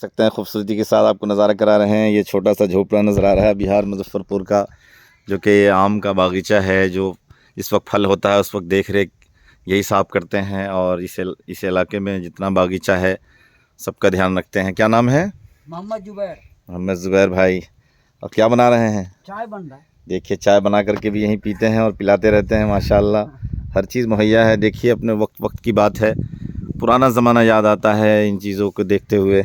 सकते हैं खूबसूरती के साथ आपको नज़ारा करा रहे हैं। ये छोटा सा झोपड़ा नज़र आ रहा है बिहार मुजफ्फरपुर का, जो कि ये आम का बागीचा है। जो इस वक्त फल होता है उस वक्त देख रेख यही साहब करते हैं, और इस इलाके में जितना बागीचा है सबका ध्यान रखते हैं। क्या नाम है? मोहम्मद जुबैर। मोहम्मद जुबैर भाई। और क्या बना रहे हैं? चाय बन रहा है। देखिए, चाय बना करके भी यहीं पीते हैं और पिलाते रहते हैं। माशाल्लाह, हर चीज़ मुहैया है। देखिए, अपने वक्त की बात है, पुराना ज़माना याद आता है इन चीज़ों को देखते हुए।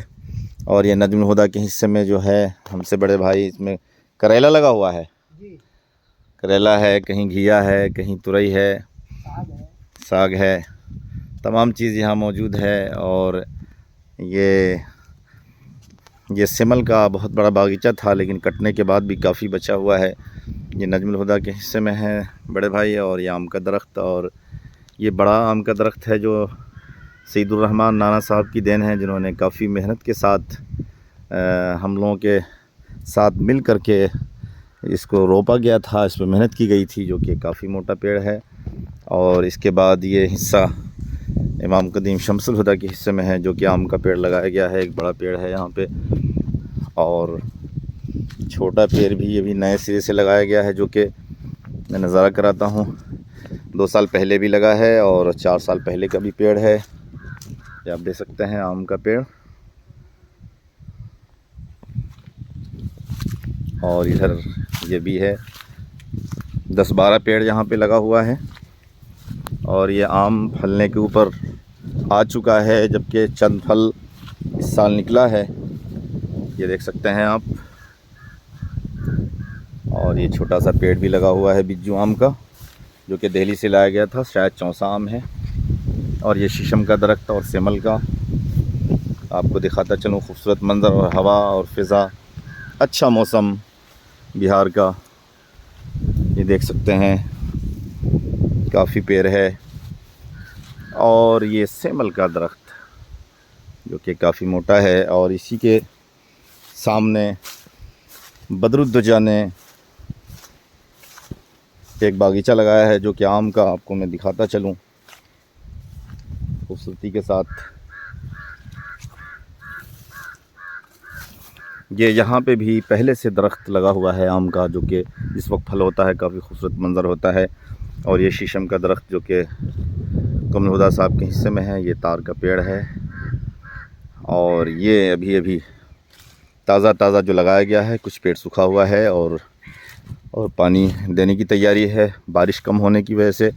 और ये नजमुल हुदा के हिस्से में जो है हमसे बड़े भाई, इसमें करेला लगा हुआ है जी। करेला है, कहीं घिया है, कहीं तुरई है, साग है, तमाम चीज़ यहाँ मौजूद है। और ये सिमल का बहुत बड़ा बागीचा था, लेकिन कटने के बाद भी काफ़ी बचा हुआ है। ये नजमुल हुदा के हिस्से में है बड़े भाई। और ये आम का दरख्त, और ये बड़ा आम का दरख्त है जो सईदुर रहमान नाना साहब की देन है, जिन्होंने काफ़ी मेहनत के साथ हम लोगों के साथ मिल कर के इसको रोपा गया था। इस पर मेहनत की गई थी, जो कि काफ़ी मोटा पेड़ है। और इसके बाद ये हिस्सा इमाम कदीम शमसुल हुदा के हिस्से में है, जो कि आम का पेड़ लगाया गया है। एक बड़ा पेड़ है यहाँ पे, और छोटा पेड़ भी ये भी नए सिरे से लगाया गया है, जो कि मैं नज़ारा कराता हूँ। 2 साल पहले भी लगा है और 4 साल पहले का भी पेड़ है। ये आप देख सकते हैं आम का पेड़। और इधर ये भी है, 10-12 पेड़ यहाँ पे लगा हुआ है। और ये आम फलने के ऊपर आ चुका है, जबकि चंद फल इस साल निकला है, ये देख सकते हैं आप। और ये छोटा सा पेड़ भी लगा हुआ है बिज्जू आम का, जो कि दिल्ली से लाया गया था, शायद चौसा आम है। और ये शीशम का दरख्त और सेमल का आपको दिखाता चलूँ। खूबसूरत मंज़र और हवा और फ़िज़ा, अच्छा मौसम बिहार का, ये देख सकते हैं। काफ़ी पेड़ है। और ये सेमल का दरख्त, जो कि काफ़ी मोटा है। और इसी के सामने बदरुद्दोजा ने एक बागीचा लगाया है, जो कि आम का, आपको मैं दिखाता चलूँ खूबसूरती के साथ। ये यहाँ पे भी पहले से दरख्त लगा हुआ है आम का, जो कि इस वक्त फल होता है, काफ़ी खूबसूरत मंज़र होता है। और ये शीशम का दरख्त, जो कि कमल हुदा साहब के हिस्से में है, ये तार का पेड़ है। और ये अभी ताज़ा जो लगाया गया है, कुछ पेड़ सूखा हुआ है और पानी देने की तैयारी है। बारिश कम होने की वजह से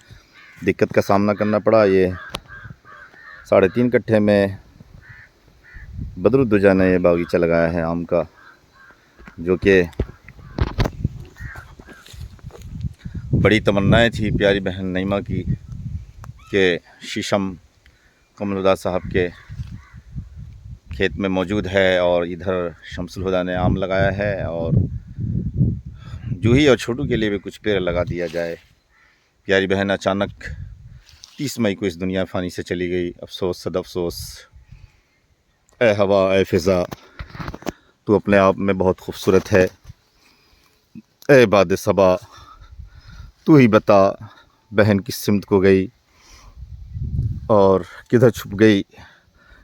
दिक्कत का सामना करना पड़ा। ये 3.5 कट्ठे में बदरुद्दोजा ने ये बागीचा लगाया है आम का, जो कि बड़ी तमन्नाएं थी प्यारी बहन नईमा की कि शीशम कमल हुदा साहब के खेत में मौजूद है। और इधर शमसुल हुदा ने आम लगाया है, और जूही और छोटू के लिए भी कुछ पेड़ लगा दिया जाए। प्यारी बहन अचानक 30 मई को इस दुनिया फ़ानी से चली गई। अफसोस सद अफसोस। ए हवा ए फ़िज़ा, तू अपने आप में बहुत खूबसूरत है। ए बाद सबा, तू ही बता बहन किस सिमत को गई और किधर छुप गई।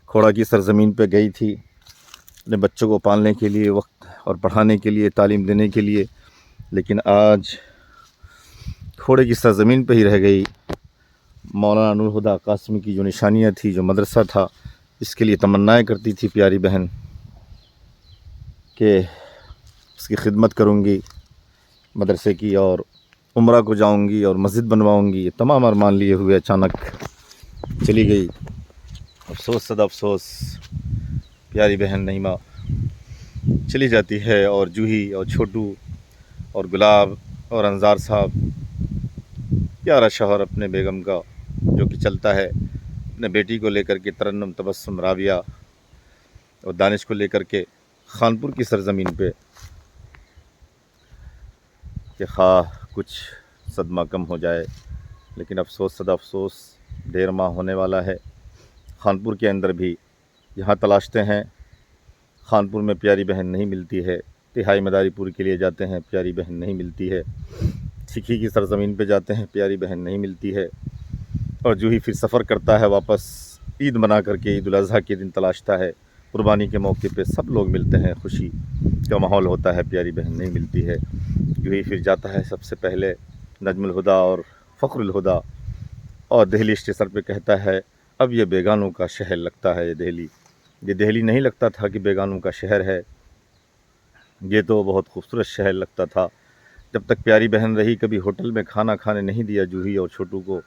खोड़ा की सरज़मीन पे गई थी अपने बच्चों को पालने के लिए, वक्त और पढ़ाने के लिए, तालीम देने के लिए, लेकिन आज खोड़े की सरज़मीन पे ही रह गई। मौलाना नूर हुदा कासमी की जो निशानियाँ थी, जो मदरसा था, इसके लिए तमन्नाएं करती थी प्यारी बहन कि उसकी खिदमत करूँगी मदरसे की, और उम्रा को जाऊँगी और मस्जिद बनवाऊँगी। ये तमाम अरमान लिए हुए अचानक चली गई। अफसोस सद अफसोस, प्यारी बहन नईमा चली जाती है। और जूही और छोटू और गुलाब और अंजार साहब, प्यारा शौहर अपने बेगम का, जो कि चलता है अपने बेटी को लेकर के, तरन्नुम तबस्सुम राबिया और दानिश को लेकर के खानपुर की सरज़मीन पे, कि खा कुछ सदमा कम हो जाए, लेकिन अफसोस सदा अफसोस, देर माह होने वाला है। खानपुर के अंदर भी यहाँ तलाशते हैं, खानपुर में प्यारी बहन नहीं मिलती है। तिहाई मदारीपुर के लिए जाते हैं, प्यारी बहन नहीं मिलती है। सिखी की सरज़मीन पे जाते हैं, प्यारी बहन नहीं मिलती है। और जूही फिर सफ़र करता है वापस, ईद मना करके ईद उल अज़हा के दिन तलाशता है, قربانی کے موقع پہ سب لوگ ملتے ہیں، خوشی کا ماحول ہوتا ہے، پیاری بہن نہیں ملتی ہے۔ یوں ہی پھر جاتا ہے سب سے پہلے نجم الہدا اور فخر الہدا، اور دہلی اسٹیشن پہ کہتا ہے اب یہ بیگانوں کا شہر لگتا ہے، یہ دہلی نہیں لگتا تھا کہ بیگانوں کا شہر ہے، یہ تو بہت خوبصورت شہر لگتا تھا۔ جب تک پیاری بہن رہی کبھی ہوٹل میں کھانا کھانے نہیں دیا جوہی اور چھوٹو کو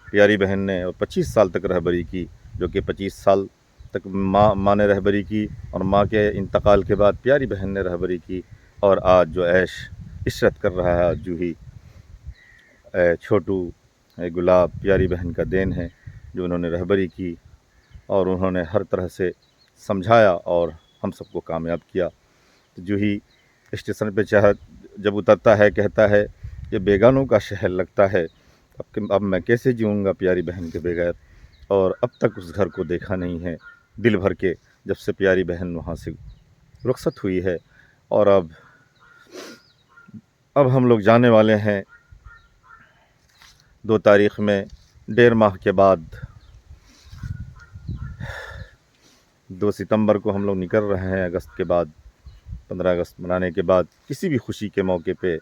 پیاری بہن نے، اور 25 سال تک رہبری کی، جو کہ 25 سال تک ماں نے رہبری کی، اور ماں کے انتقال کے بعد پیاری بہن نے رہبری کی، اور آج جو عیش عشرت کر رہا ہے جوہی، چھوٹو گلاب پیاری بہن کا دین ہے جو انہوں نے رہبری کی، اور انہوں نے ہر طرح سے سمجھایا اور ہم سب کو کامیاب کیا۔ تو جوہی اسٹیشن پہ جب اترتا ہے کہتا ہے یہ بیگانوں کا شہر لگتا ہے، اب میں کیسے جیوں گا پیاری بہن کے بغیر، اور اب تک اس گھر کو دیکھا نہیں ہے دل بھر کے، جب سے پیاری بہن وہاں سے رخصت ہوئی ہے، اور اب ہم لوگ جانے والے ہیں 2 تاریخ میں، 1.5 ماہ کے بعد 2 ستمبر کو ہم لوگ نکل رہے ہیں، اگست کے بعد 15 اگست منانے کے بعد، کسی بھی خوشی کے موقع پہ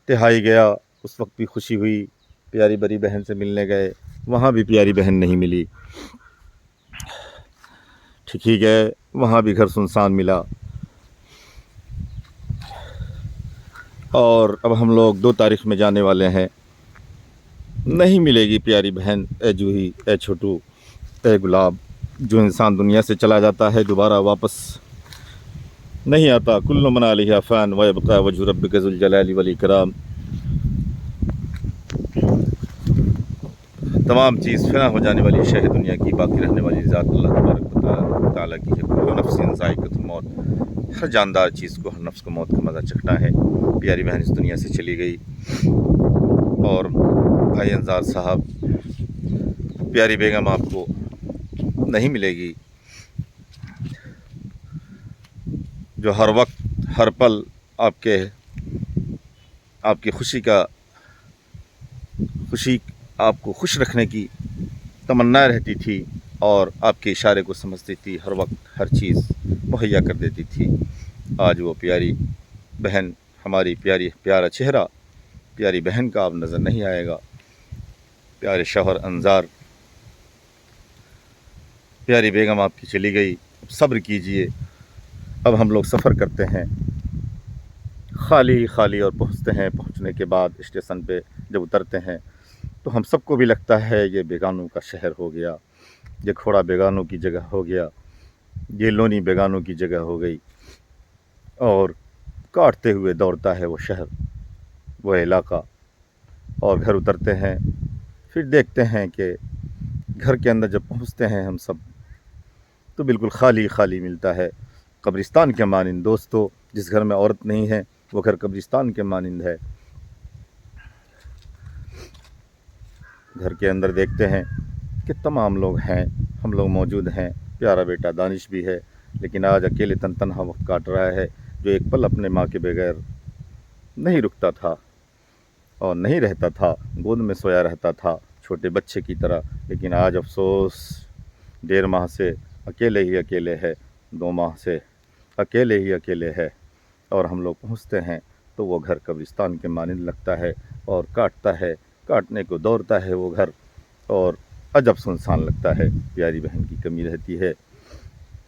تہائی گیا، اس وقت بھی خوشی ہوئی، پیاری بڑی بہن سے ملنے گئے، وہاں بھی پیاری بہن نہیں ملی، ٹھیک ہی گئے، وہاں بھی گھر سنسان ملا، اور اب ہم لوگ 2 تاریخ میں جانے والے ہیں، نہیں ملے گی پیاری بہن، اے جوہی، اے چھوٹو، اے گلاب۔ جو انسان دنیا سے چلا جاتا ہے دوبارہ واپس نہیں آتا، کل من علیہا فان ویبقی وجہ ربک ذو الجلال والاکرام، تمام چیز فنا ہو جانے والی شے دنیا کی، باقی رہنے والی ذات اللہ تبارک و تعالیٰ کی ہے۔ کل نفس ذائقۃ الموت، ہر جاندار چیز کو، ہر نفس کو موت کا مزہ چکھنا ہے۔ پیاری بہن اس دنیا سے چلی گئی، اور بھائی انصار صاحب، پیاری بیگم آپ کو نہیں ملے گی، جو ہر وقت ہر پل آپ کی خوشی آپ کو خوش رکھنے کی تمنا رہتی تھی، اور آپ کے اشارے کو سمجھتی تھی، ہر وقت ہر چیز مہیا کر دیتی تھی۔ آج وہ پیاری بہن، ہماری پیارا چہرہ پیاری بہن کا اب نظر نہیں آئے گا۔ پیارے شوہر انصار، پیاری بیگم آپ کی چلی گئی، اب صبر کیجئے، اب ہم لوگ سفر کرتے ہیں خالی خالی، اور پہنچنے کے بعد اسٹیشن پہ جب اترتے ہیں تو ہم سب کو بھی لگتا ہے یہ بیگانوں کا شہر ہو گیا، یہ کھوڑا بیگانوں کی جگہ ہو گیا، یہ لونی بیگانوں کی جگہ ہو گئی، اور کاٹتے ہوئے دوڑتا ہے وہ شہر، وہ علاقہ، اور گھر اترتے ہیں، پھر دیکھتے ہیں کہ گھر کے اندر جب پہنچتے ہیں ہم سب تو بالکل خالی خالی ملتا ہے، قبرستان کے مانند۔ دوستو، جس گھر میں عورت نہیں ہے وہ گھر قبرستان کے مانند ہے۔ گھر کے اندر دیکھتے ہیں کہ تمام لوگ ہیں، ہم لوگ موجود ہیں، پیارا بیٹا دانش بھی ہے، لیکن آج اکیلے تنہا وقت کاٹ رہا ہے، جو ایک پل اپنے ماں کے بغیر نہیں رکتا تھا اور نہیں رہتا تھا، گود میں سویا رہتا تھا چھوٹے بچے کی طرح، لیکن آج افسوس 1.5 ماہ سے اکیلے ہی اکیلے ہے، 2 ماہ سے اکیلے ہی اکیلے ہے، اور ہم لوگ پہنچتے ہیں تو وہ گھر قبرستان کے مانند لگتا ہے، اور کاٹنے کو دوڑتا ہے وہ گھر، اور عجب سنسان لگتا ہے۔ پیاری بہن کی کمی رہتی ہے،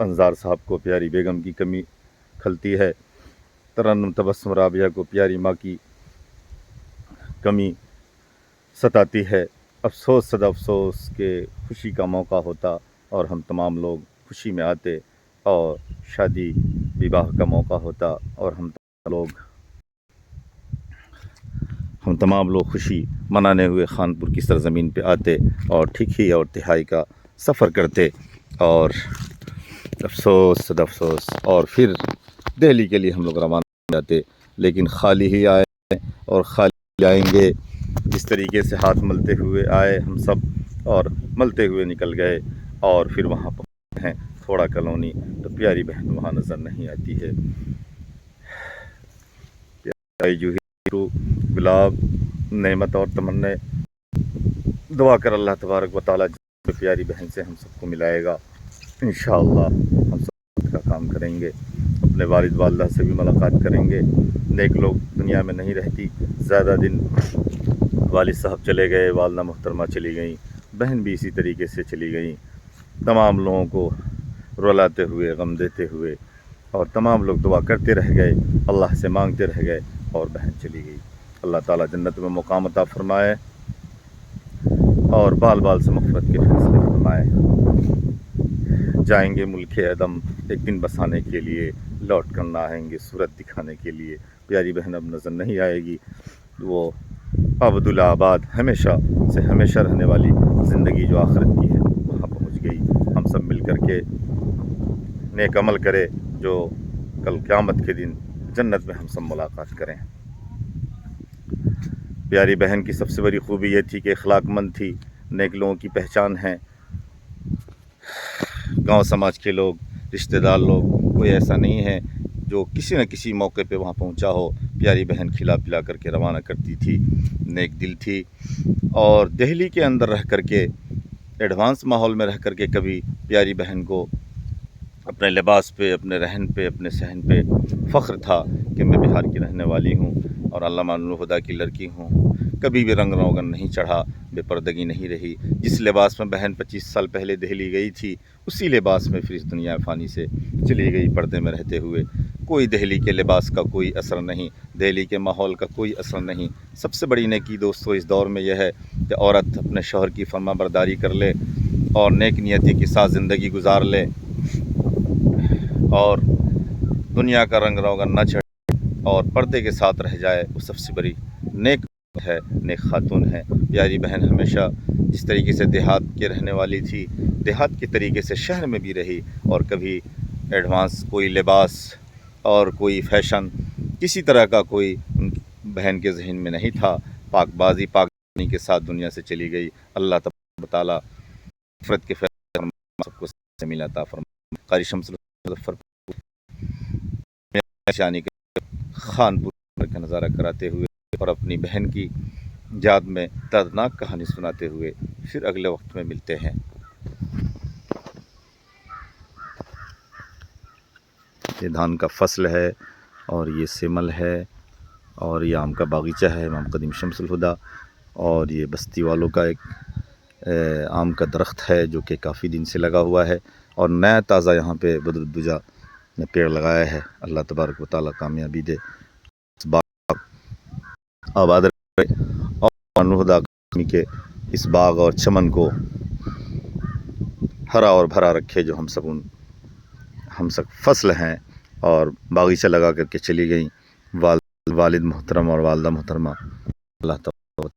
انصار صاحب کو پیاری بیگم کی کمی کھلتی ہے، ترنم تبسم رابعہ کو پیاری ماں کی کمی ستاتی ہے۔ افسوس صد افسوس کہ خوشی کا موقع ہوتا اور ہم تمام لوگ خوشی میں آتے، اور شادی بیواہ کا موقع ہوتا اور ہم تمام لوگ خوشی منانے ہوئے خانپور کی سرزمین پہ آتے، اور ٹھیک ہی اور تہائی کا سفر کرتے، اور افسوس صد افسوس، اور پھر دہلی کے لیے ہم لوگ روانہ ہو جاتے، لیکن خالی ہی آئے اور خالی آئیں گے۔ جس طریقے سے ہاتھ ملتے ہوئے آئے ہم سب، اور ملتے ہوئے نکل گئے، اور پھر وہاں پہنچتے ہیں کھوڑا کالونی، تو پیاری بہن وہاں نظر نہیں آتی ہے۔ پیاری جوہی، گلاب، نعمت اور تمنا، دعا کر اللہ تبارک و تعالیٰ پیاری بہن سے ہم سب کو ملائے گا۔ इंशाअल्लाह हम सब का काम करेंगे, अपने वालिद वालदा से भी मुलाकात करेंगे। नेक लोग दुनिया में नहीं रहती ज़्यादा दिन। वालिद साहब चले गए, वालदा मुहतरमा चली गई, बहन भी इसी तरीके से चली गई। तमाम लोगों को रुलाते हुए, गम देते हुए, और तमाम लोग दुआ करते रह गए, अल्लाह से मांगते रह गए, और बहन चली गई। अल्लाह ताला जन्नत में मुकाम अता फरमाए और बाल बाल से मग़फ़िरत के फैसले फरमाए। जाएंगे मुल्क अदम एक दिन बसाने के लिए, लौट कर ना आएंगे सूरत दिखाने के लिए। प्यारी बहन अब नज़र नहीं आएगी, वो अब्दुल आबाद हमेशा से हमेशा रहने वाली ज़िंदगी जो आखिरत की है वहाँ पहुँच गई। हम सब मिल कर के नेक अमल करें जो कल क़यामत के दिन जन्नत में हम सब मुलाकात करें। प्यारी बहन की सबसे बड़ी खूबी ये थी कि अखलाक़मंद थी, नेक लोगों की पहचान है। गांव समाज के लोग, रिश्तेदार लोग, कोई ऐसा नहीं है जो किसी न किसी मौके पे वहाँ पहुँचा हो। प्यारी बहन खिला पिला करके रवाना करती थी, नेक दिल थी। और दिल्ली के अंदर रह कर के, एडवांस माहौल में रह कर के कभी प्यारी बहन को अपने लिबास पे, अपने रहन पे, अपने सहन पे फ़ख्र था कि मैं बिहार की रहने वाली हूँ और अल्लामा नूरुल हुदा की लड़की हूँ। कभी भी रंग रोगन नहीं चढ़ा, बेपर्दगी नहीं रही। जिस लिबास में बहन 25 साल पहले दिल्ली गई थी, उसी लिबास में फिर इस दुनिया फ़ानी से चली गई, पर्दे में रहते हुए। कोई दिल्ली के लिबास का कोई असर नहीं, दिल्ली के माहौल का कोई असर नहीं। सबसे बड़ी नेकी दोस्तों इस दौर में यह है कि औरत अपने शौहर की फरमाबरदारी कर ले और नेक नियति के साथ ज़िंदगी गुजार ले और दुनिया का रंग रोगन न चढ़े और पर्दे के साथ रह जाए। वो सबसे बड़ी नेक है, नेक खातून है। प्यारी बहन हमेशा जिस तरीके से देहात के रहने वाली थी, देहात के तरीके से शहर में भी रही, और कभी एडवांस कोई लिबास और कोई फैशन किसी तरह का कोई बहन के जहन में नहीं था। पाकबाजी पाकनी के साथ दुनिया से चली गई। अल्लाह तबारक व तआला मग़फ़िरत के फैसले सबको से मिला अता फरमाए। क़ारी शम्सुल मुज़फ़्फ़र शानी के खानपुर का नज़ारा कराते हुए और अपनी बहन की याद में दर्दनाक कहानी सुनाते हुए फिर अगले वक्त में मिलते हैं। ये धान का फसल है और ये सेमल है और ये आम का बागीचा है इमाम क़दीम शम्सुल हुदा, और ये बस्ती वालों का एक आम का दरख्त है जो कि काफ़ी दिन से लगा हुआ है और नया ताज़ा यहाँ पे बदरुद्दुजा ने पेड़ लगाया है। अल्लाह तबारक व तआला कामयाबी दे, इस बाग आबाद रखे और नूरुल हुदा के इस बाग और चमन को हरा और भरा रखे जो हम सब फसल हैं। और बागीचा लगा करके चली गई वालिद मोहतरम और वालदा मोहतरमा। अल्लाह ताला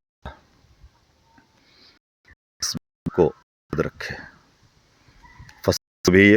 को रखे, फसल भी